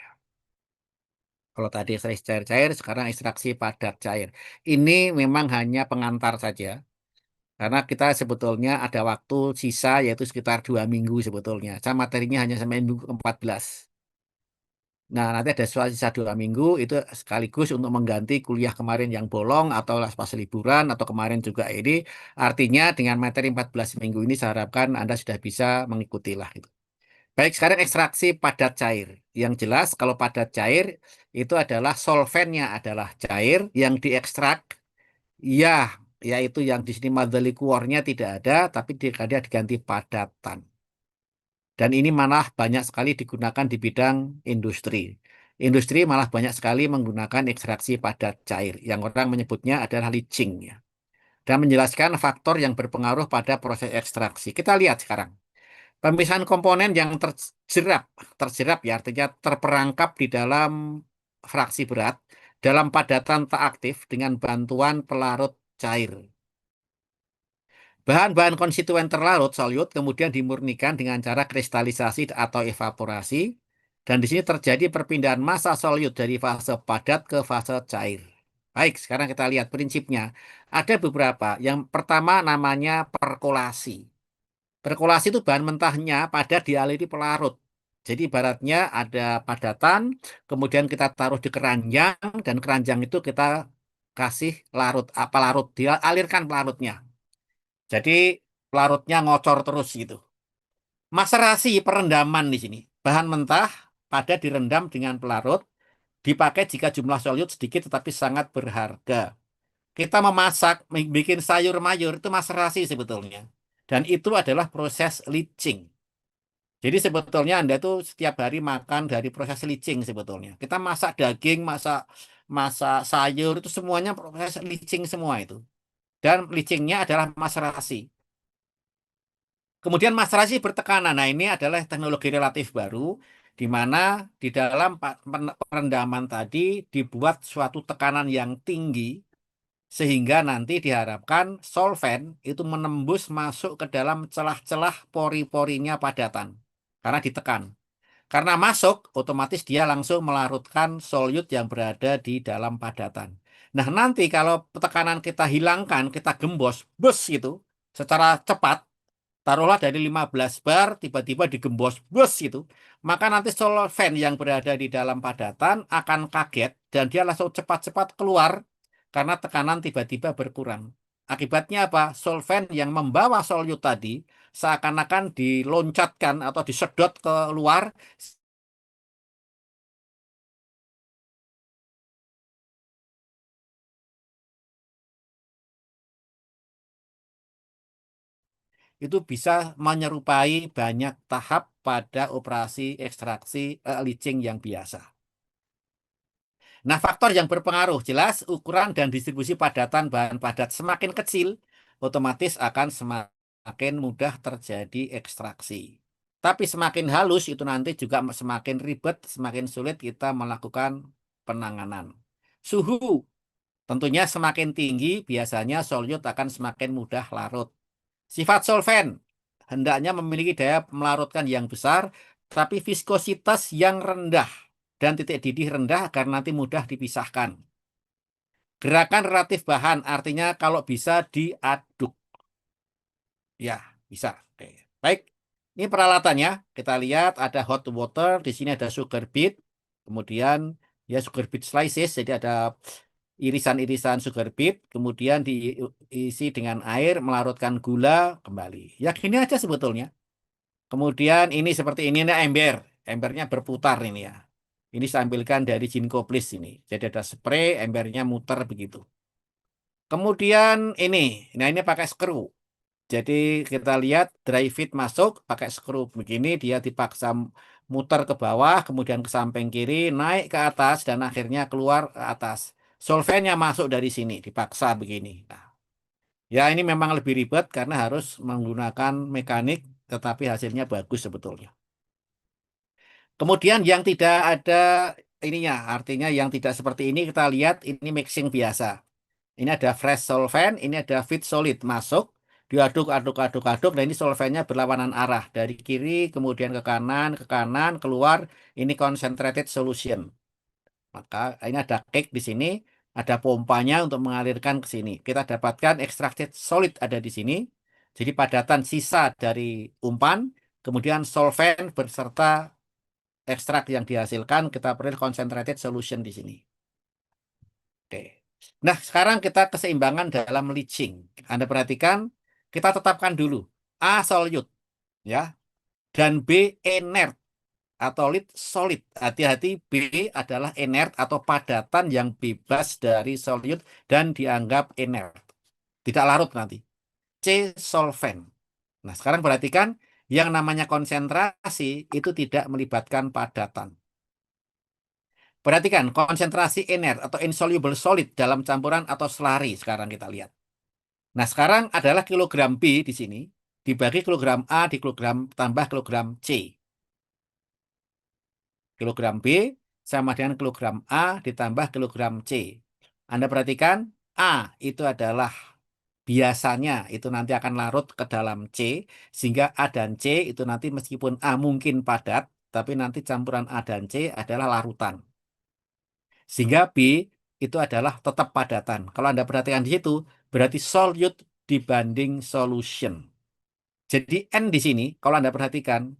Kalau tadi ekstraksi cair-cair, sekarang ekstraksi padat cair. Ini memang hanya pengantar saja. Karena kita sebetulnya ada waktu sisa yaitu sekitar 2 minggu sebetulnya. Saya materinya hanya sampai minggu ke-14. Nah, nanti ada sisa 2 minggu itu sekaligus untuk mengganti kuliah kemarin yang bolong atau pas liburan atau kemarin juga ini. Artinya dengan materi 14 minggu ini saya harapkan Anda sudah bisa mengikuti lah gitu. Baik, sekarang ekstraksi padat cair. Yang jelas kalau padat cair itu adalah solvennya adalah cair yang diekstrak. Ya, yaitu yang di sini mother liquornya tidak ada, tapi dia diganti padatan. Dan ini malah banyak sekali digunakan di bidang industri. Industri malah banyak sekali menggunakan ekstraksi padat cair, yang orang menyebutnya adalah leaching ya. Dan menjelaskan faktor yang berpengaruh pada proses ekstraksi. Kita lihat sekarang. Pemisahan komponen yang terjerap ya artinya terperangkap di dalam fraksi berat dalam padatan tak aktif dengan bantuan pelarut cair. Bahan-bahan konstituen terlarut solut kemudian dimurnikan dengan cara kristalisasi atau evaporasi dan di sini terjadi perpindahan massa solut dari fase padat ke fase cair. Baik, sekarang kita lihat prinsipnya. Ada beberapa. Yang pertama namanya perkolasi. Perkolasi itu bahan mentahnya padat dialiri pelarut. Jadi ibaratnya ada padatan, kemudian kita taruh di keranjang, dan keranjang itu kita kasih larut, apa larut, dia alirkan pelarutnya. Jadi pelarutnya ngocor terus gitu. Maserasi perendaman di sini. Bahan mentah padat direndam dengan pelarut, dipakai jika jumlah solut sedikit tetapi sangat berharga. Kita memasak, bikin sayur mayur itu maserasi sebetulnya. Dan itu adalah proses leaching. Jadi sebetulnya Anda tuh setiap hari makan dari proses leaching sebetulnya. Kita masak daging, masak masak sayur itu semuanya proses leaching semua itu. Dan leachingnya adalah maserasi. Kemudian maserasi bertekanan. Nah ini adalah teknologi relatif baru di mana di dalam perendaman tadi dibuat suatu tekanan yang tinggi sehingga nanti diharapkan solvent itu menembus masuk ke dalam celah-celah pori-porinya padatan karena ditekan. Karena masuk, otomatis dia langsung melarutkan solut yang berada di dalam padatan. Nah, nanti kalau tekanan kita hilangkan, kita gembos, bus gitu, secara cepat, taruhlah dari 15 bar, tiba-tiba digembos, bus gitu, maka nanti solvent yang berada di dalam padatan akan kaget, dan dia langsung cepat-cepat keluar, karena tekanan tiba-tiba berkurang. Akibatnya apa? Solvent yang membawa solut tadi, seakan-akan diloncatkan atau disedot ke luar, itu bisa menyerupai banyak tahap pada operasi ekstraksi leaching yang biasa. Nah, faktor yang berpengaruh jelas ukuran dan distribusi padatan bahan padat semakin kecil, otomatis akan semakin mudah terjadi ekstraksi. Tapi semakin halus itu nanti juga semakin ribet, semakin sulit kita melakukan penanganan. Suhu tentunya semakin tinggi, biasanya solut akan semakin mudah larut. Sifat solvent hendaknya memiliki daya melarutkan yang besar, tapi viskositas yang rendah dan titik didih rendah agar nanti mudah dipisahkan. Gerakan relatif bahan artinya kalau bisa diaduk. Ya, bisa. Oke. Baik, ini peralatannya. Kita lihat ada hot water, di sini ada sugar beet, kemudian ya sugar beet slices, jadi ada irisan-irisan sugar beet, kemudian diisi dengan air, melarutkan gula kembali. Ya gini aja sebetulnya. Kemudian ini seperti ini ember. Embernya berputar ini ya. Ini saya ambilkan dari Ginkgo Bliss ini. Jadi ada spray, embernya muter begitu. Kemudian nah ini pakai skru. Jadi kita lihat dry fit masuk pakai skru begini, dia dipaksa muter ke bawah, kemudian ke samping kiri, naik ke atas, dan akhirnya keluar ke atas. Solvennya masuk dari sini, dipaksa begini. Nah, ya ini memang lebih ribet karena harus menggunakan mekanik, tetapi hasilnya bagus sebetulnya. Kemudian yang tidak ada ininya, artinya yang tidak seperti ini kita lihat ini mixing biasa. Ini ada fresh solvent, ini ada fit solid masuk, diaduk, aduk, aduk, aduk, dan ini solventnya berlawanan arah dari kiri kemudian ke kanan, keluar. Ini concentrated solution. Maka ini ada cake di sini, ada pompanya untuk mengalirkan ke sini. Kita dapatkan extracted solid ada di sini. Jadi padatan sisa dari umpan, kemudian solvent beserta ekstrak yang dihasilkan kita peroleh concentrated solution di sini. Oke. Nah, sekarang kita keseimbangan dalam leaching. Anda perhatikan, kita tetapkan dulu A solute ya dan B inert atau lead solid. Hati-hati, B adalah inert atau padatan yang bebas dari solute dan dianggap inert. Tidak larut nanti. C solvent. Nah, sekarang perhatikan yang namanya konsentrasi itu tidak melibatkan padatan. Perhatikan konsentrasi inert atau insoluble solid dalam campuran atau slurry sekarang kita lihat. Nah, sekarang adalah kilogram B di sini dibagi kilogram A di kilogram tambah kilogram C. Kilogram B sama dengan kilogram A ditambah kilogram C. Anda perhatikan A itu adalah biasanya itu nanti akan larut ke dalam C sehingga A dan C itu nanti meskipun A mungkin padat tapi nanti campuran A dan C adalah larutan. Sehingga B itu adalah tetap padatan. Kalau Anda perhatikan di situ, berarti solute dibanding solution. Jadi N di sini, kalau Anda perhatikan,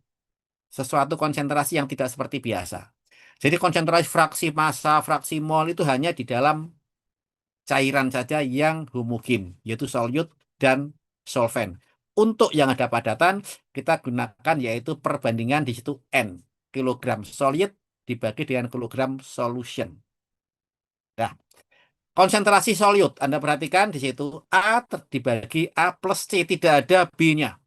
sesuatu konsentrasi yang tidak seperti biasa. Jadi konsentrasi fraksi massa, fraksi mol itu hanya di dalam cairan saja yang homogen, yaitu solute dan solvent. Untuk yang ada padatan, kita gunakan yaitu perbandingan di situ N, kilogram solid dibagi dengan kilogram solution. Nah, konsentrasi solid, Anda perhatikan di situ dibagi A plus C, tidak ada B-nya.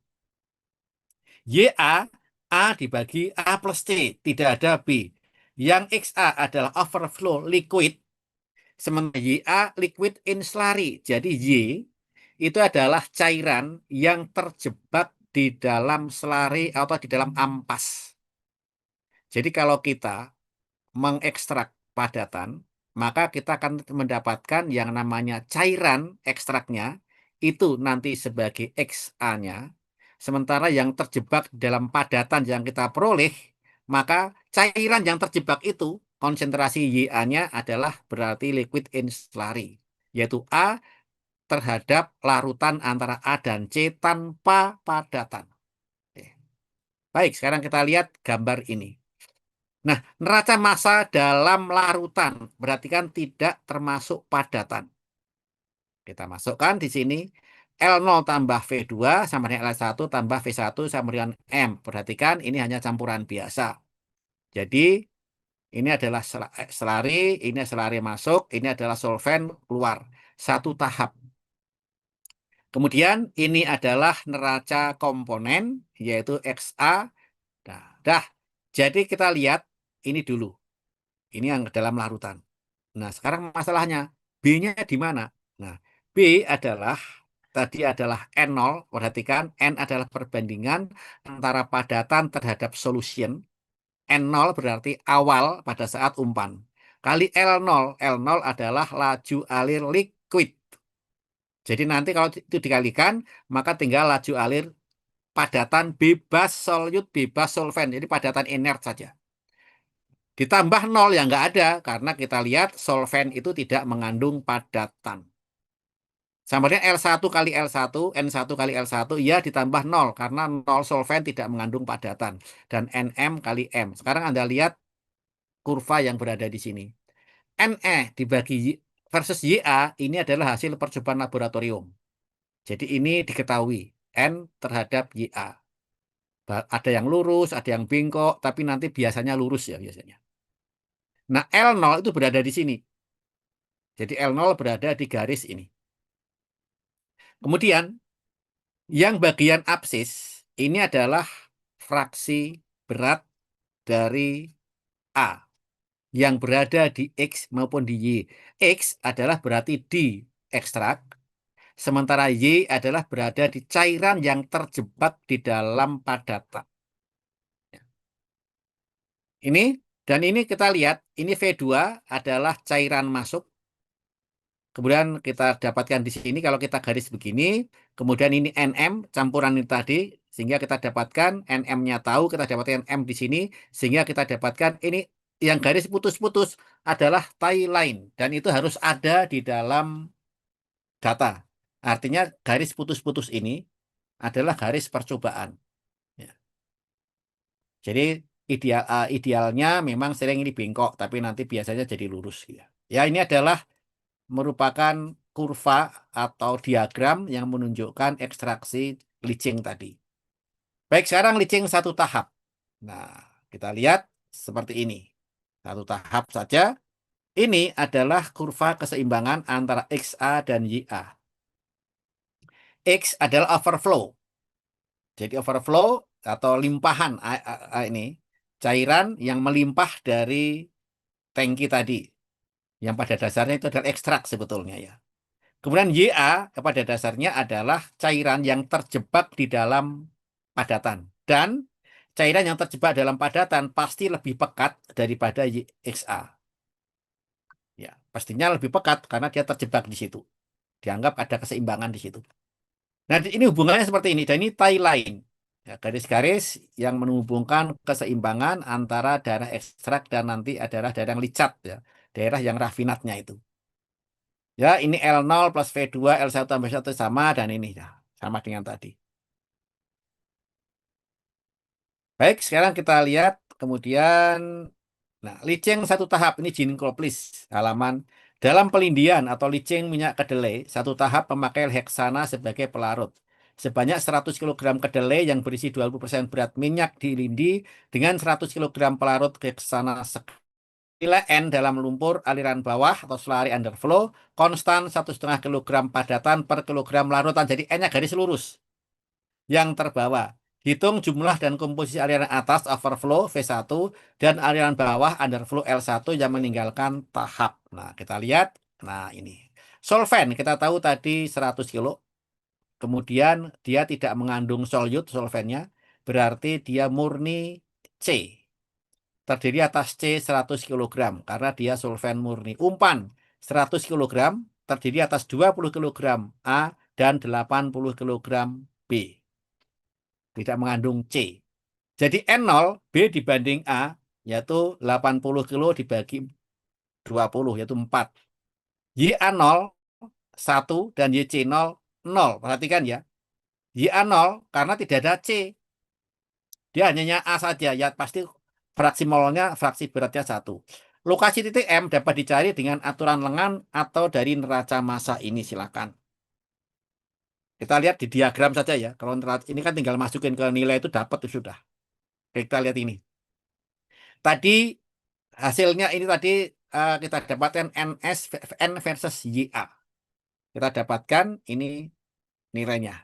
YA, A dibagi A plus C, tidak ada B. Yang XA adalah overflow liquid, sementara YA liquid in slurry. Jadi Y itu adalah cairan yang terjebak di dalam slurry atau di dalam ampas. Jadi kalau kita mengekstrak padatan, maka kita akan mendapatkan yang namanya cairan ekstraknya itu nanti sebagai XA-nya. Sementara yang terjebak dalam padatan yang kita peroleh, maka cairan yang terjebak itu konsentrasi YA-nya adalah berarti liquid in slurry, yaitu A terhadap larutan antara A dan C tanpa padatan. Oke. Baik, sekarang kita lihat gambar ini. Nah, neraca massa dalam larutan berarti kan tidak termasuk padatan. Kita masukkan di sini L0 tambah V2 sama dengan L1 tambah V1 sama dengan M. Perhatikan ini hanya campuran biasa. Jadi ini adalah selari, ini selari masuk, ini adalah solvent keluar. Satu tahap. Kemudian ini adalah neraca komponen yaitu XA. Nah, dah. Jadi kita lihat ini dulu. Ini yang dalam larutan. Nah, sekarang masalahnya B-nya di mana? Nah, B adalah tadi adalah N0, perhatikan N adalah perbandingan antara padatan terhadap solution. N0 berarti awal pada saat umpan. Kali L0, L0 adalah laju alir liquid. Jadi nanti kalau itu dikalikan, maka tinggal laju alir padatan bebas solute, bebas solvent. Jadi padatan inert saja. Ditambah nol yang nggak ada karena kita lihat solvent itu tidak mengandung padatan. Sama dengan L1 kali L1, N1 kali L1, ya ditambah nol karena nol solvent tidak mengandung padatan. Dan Nm kali M. Sekarang Anda lihat kurva yang berada di sini. Ne dibagi versus Ya ini adalah hasil percobaan laboratorium. Jadi ini diketahui N terhadap Ya. Ada yang lurus, ada yang bengkok, tapi nanti biasanya lurus ya biasanya. Nah, L0 itu berada di sini. Jadi L0 berada di garis ini. Kemudian, yang bagian absis ini adalah fraksi berat dari A yang berada di X maupun di Y. X adalah berarti di ekstrak, sementara Y adalah berada di cairan yang terjebak di dalam padatan. Ini dan ini kita lihat, ini V2 adalah cairan masuk. Kemudian kita dapatkan di sini kalau kita garis begini, kemudian ini NM campuran ini tadi, sehingga kita dapatkan NM-nya tahu, kita dapatkan M di sini, sehingga kita dapatkan ini yang garis putus-putus adalah tie line dan itu harus ada di dalam data. Artinya garis putus-putus ini adalah garis percobaan. Ya. Jadi idealnya memang sering ini bengkok, tapi nanti biasanya jadi lurus. Ya, ya ini adalah merupakan kurva atau diagram yang menunjukkan ekstraksi leaching tadi. Baik, sekarang leaching satu tahap. Nah, kita lihat seperti ini. Satu tahap saja. Ini adalah kurva keseimbangan antara XA dan YA. X adalah overflow. Jadi overflow atau limpahan ini cairan yang melimpah dari tangki tadi. Yang pada dasarnya itu adalah ekstrak sebetulnya ya. Kemudian YA pada dasarnya adalah cairan yang terjebak di dalam padatan. Dan cairan yang terjebak dalam padatan pasti lebih pekat daripada XA. Ya, pastinya lebih pekat karena dia terjebak di situ. Dianggap ada keseimbangan di situ. Nah, ini hubungannya seperti ini. Dan ini tie line. Ya, garis-garis yang menghubungkan keseimbangan antara daerah ekstrak dan nanti adalah daerah yang licat. Ya. Daerah yang rafinatnya itu. Ya, ini L0 plus V2, L1 tambah 1 sama, dan ini ya, sama dengan tadi. Baik, sekarang kita lihat kemudian, nah, liceng satu tahap, ini Ginkgoplis, halaman. Dalam pelindian atau liceng minyak kedelai, satu tahap memakai heksana sebagai pelarut. Sebanyak 100 kg kedelai yang berisi 20% berat minyak dilindi dengan 100 kg pelarut heksana. Nilai N dalam lumpur aliran bawah atau slurry underflow konstan 1,5 kg padatan per kilogram larutan. Jadi N-nya garis lurus yang terbawa. Hitung jumlah dan komposisi aliran atas overflow V1 dan aliran bawah underflow L1 yang meninggalkan tahap. Nah, kita lihat. Nah, ini. Solvent kita tahu tadi 100 kilo. Kemudian dia tidak mengandung solut solventnya. Berarti dia murni C. Terdiri atas C 100 kg karena dia solvent murni. Umpan 100 kg terdiri atas 20 kg A dan 80 kg B. Tidak mengandung C. Jadi N0 B dibanding A yaitu 80 kilo dibagi 20 yaitu 4. YA0 1 dan YC0 0. Perhatikan ya. YA0 karena tidak ada C. Dia hanya A saja. Ya pasti fraksi molnya, fraksi beratnya 1. Lokasi titik M dapat dicari dengan aturan lengan atau dari neraca massa ini silakan. Kita lihat di diagram saja ya. Kalau neraca ini kan tinggal masukin ke nilai itu dapat itu sudah. Oke, kita lihat ini. Tadi hasilnya ini tadi kita dapatkan N versus YA. Kita dapatkan ini nilainya.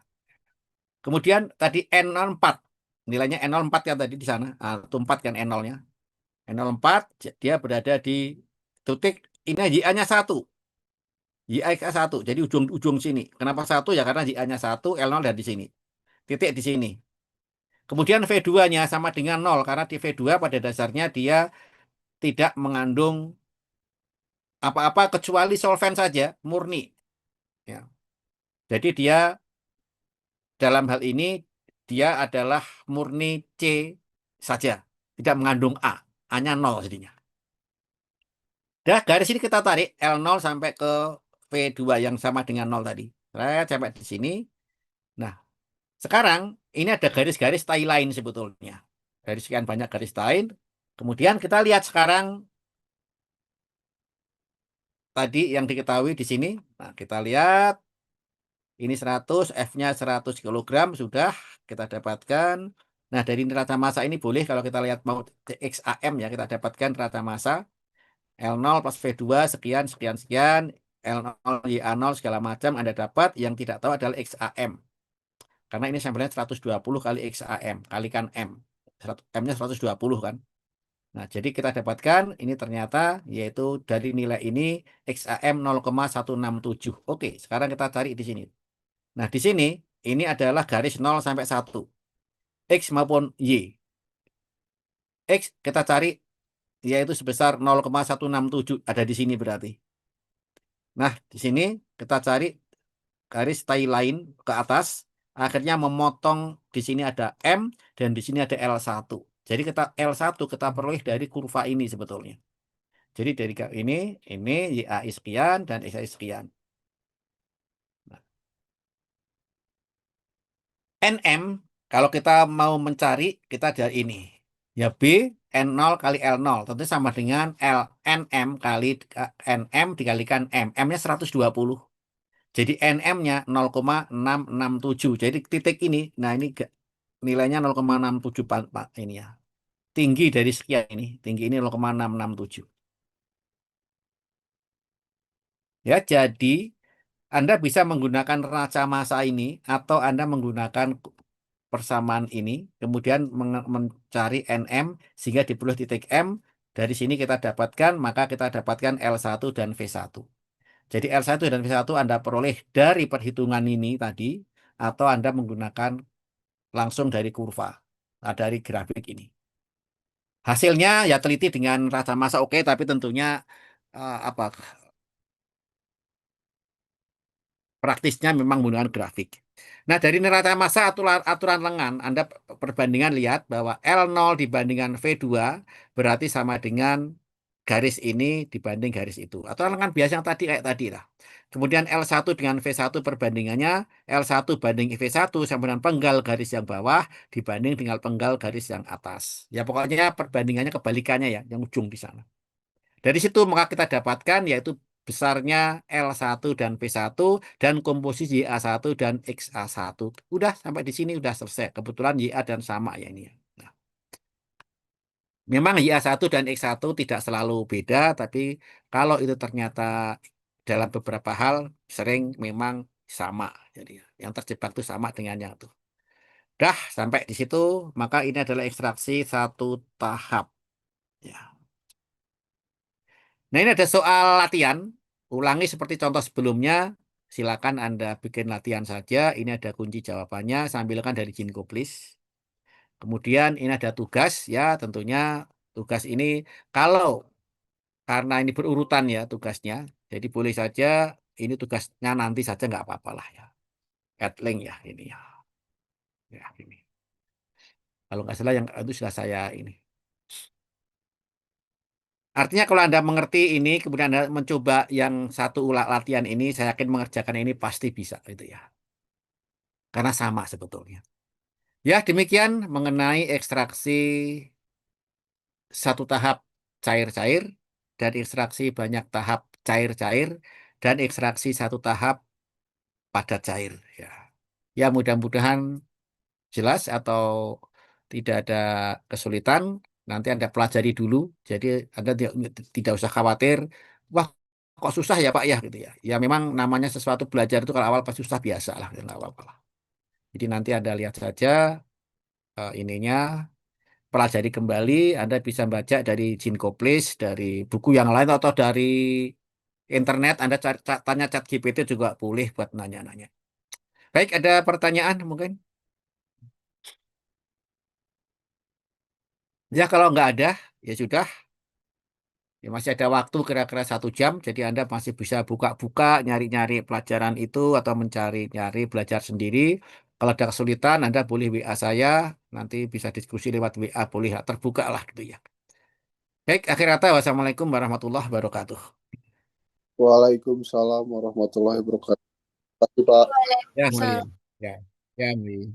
Kemudian tadi N04. Nilainya N04 kan tadi di sana. Itu 4 kan N0-nya. N04 dia berada di titik ini YA-nya 1. YA 1. Jadi ujung-ujung sini. Kenapa 1? Ya karena YA-nya 1, L0 dari sini. Titik di sini. Kemudian V2-nya sama dengan 0 karena di V2 pada dasarnya dia tidak mengandung apa-apa kecuali solvent saja, murni. Ya. Jadi dia dalam hal ini dia adalah murni C saja, tidak mengandung A. A-nya 0 jadinya. Dah garis ini kita tarik L0 sampai ke V2 yang sama dengan 0 tadi. Saya sampai di sini. Nah, sekarang ini ada garis-garis tie line sebetulnya. Dari sekian banyak garis line. Kemudian kita lihat sekarang tadi yang diketahui di sini. Nah, kita lihat ini 100, F-nya 100 kg sudah kita dapatkan. Nah, dari neraca massa ini boleh kalau kita lihat mau XAM ya, kita dapatkan neraca massa. L0 plus V2 sekian, sekian, sekian, L0, YA0 segala macam Anda dapat. Yang tidak tahu adalah XAM. Karena ini sampelnya 120 kali XAM, kalikan M. M-nya 120 kan. Nah, jadi kita dapatkan ini ternyata yaitu dari nilai ini XAM 0,167. Oke, sekarang kita cari di sini. Nah, di sini ini adalah garis 0 sampai 1. X maupun Y. X kita cari yaitu sebesar 0,167 ada di sini berarti. Nah, di sini kita cari garis tie line ke atas, akhirnya memotong di sini ada M dan di sini ada L1. Jadi kita L1 kita peroleh dari kurva ini sebetulnya. Jadi dari ini YAI sekian dan XAI sekian. Nah, NM kalau kita mau mencari kita dari ini. Ya B N0 kali L0 tentu sama dengan NM kali NM dikalikan M. M-nya 120. Jadi NM-nya 0,667. Jadi titik ini, nah ini nilainya 0,67 Pak ini ya. Tinggi dari sekian ini, tinggi ini 0,667. Ya, jadi Anda bisa menggunakan raca massa ini atau Anda menggunakan persamaan ini, kemudian mencari NM sehingga diperoleh titik M. Dari sini kita dapatkan, maka kita dapatkan L1 dan V1. Jadi L1 dan V1 Anda peroleh dari perhitungan ini tadi, atau Anda menggunakan langsung dari kurva, dari grafik ini. Hasilnya ya teliti dengan rasa masa oke, tapi tentunya apa praktisnya memang menggunakan grafik. Nah, dari neraca massa aturan lengan, Anda perbandingan lihat bahwa L0 dibandingkan V2 berarti sama dengan garis ini dibanding garis itu. Aturan lengan biasa yang tadi kayak tadi lah. Kemudian L1 dengan V1 perbandingannya, L1 banding V1 sama dengan penggal garis yang bawah dibanding dengan penggal garis yang atas. Ya pokoknya perbandingannya kebalikannya ya, yang ujung di sana. Dari situ maka kita dapatkan yaitu besarnya L1 dan P1 dan komposisi YA1 dan XA1. Udah sampai di sini udah selesai. Kebetulan YA dan sama ya ini. Nah, memang YA1 dan X1 tidak selalu beda, tapi kalau itu ternyata dalam beberapa hal sering memang sama. Jadi yang terjebak itu sama dengan yang itu. Dah sampai di situ, maka ini adalah ekstraksi satu tahap. Ya. Nah, ini ada soal latihan. Ulangi seperti contoh sebelumnya. Silakan Anda bikin latihan saja. Ini ada kunci jawabannya. Sambilkan dari Jinko, please. Kemudian ini ada tugas. Ya, tentunya tugas ini kalau karena ini berurutan ya tugasnya. Jadi boleh saja ini tugasnya nanti saja nggak apa-apa lah ya. Add link ya ini ya. Ya, ini. Kalau nggak salah yang itu sudah saya ini. Artinya kalau Anda mengerti ini, kemudian Anda mencoba yang satu ulang latihan ini, saya yakin mengerjakan ini pasti bisa gitu ya. Karena sama sebetulnya. Ya, demikian mengenai ekstraksi satu tahap cair-cair dan ekstraksi banyak tahap cair-cair dan ekstraksi satu tahap padat cair. Ya, ya mudah-mudahan jelas atau tidak ada kesulitan. Nanti Anda pelajari dulu. Jadi Anda tidak usah khawatir. Wah, kok susah ya Pak ya gitu ya. Ya memang namanya sesuatu belajar itu kalau awal pasti susah biasa lah. Ya, nggak apa-apa lah. Jadi nanti Anda lihat saja ininya, pelajari kembali. Anda bisa baca dari Jinko Place, dari buku yang lain atau dari internet. Anda tanya chat GPT juga boleh buat nanya-nanya. Baik, ada pertanyaan mungkin? Ya kalau nggak ada, ya sudah. Ya, masih ada waktu kira-kira 1 jam, jadi Anda masih bisa buka-buka, nyari-nyari pelajaran itu atau mencari-nyari belajar sendiri. Kalau ada kesulitan, Anda boleh WA saya, nanti bisa diskusi lewat WA, boleh terbuka lah gitu ya. Baik, akhir kata, wassalamualaikum warahmatullahi wabarakatuh. Waalaikumsalam warahmatullahi wabarakatuh, Pak. Ya, mulia. Ya, ya, mulia.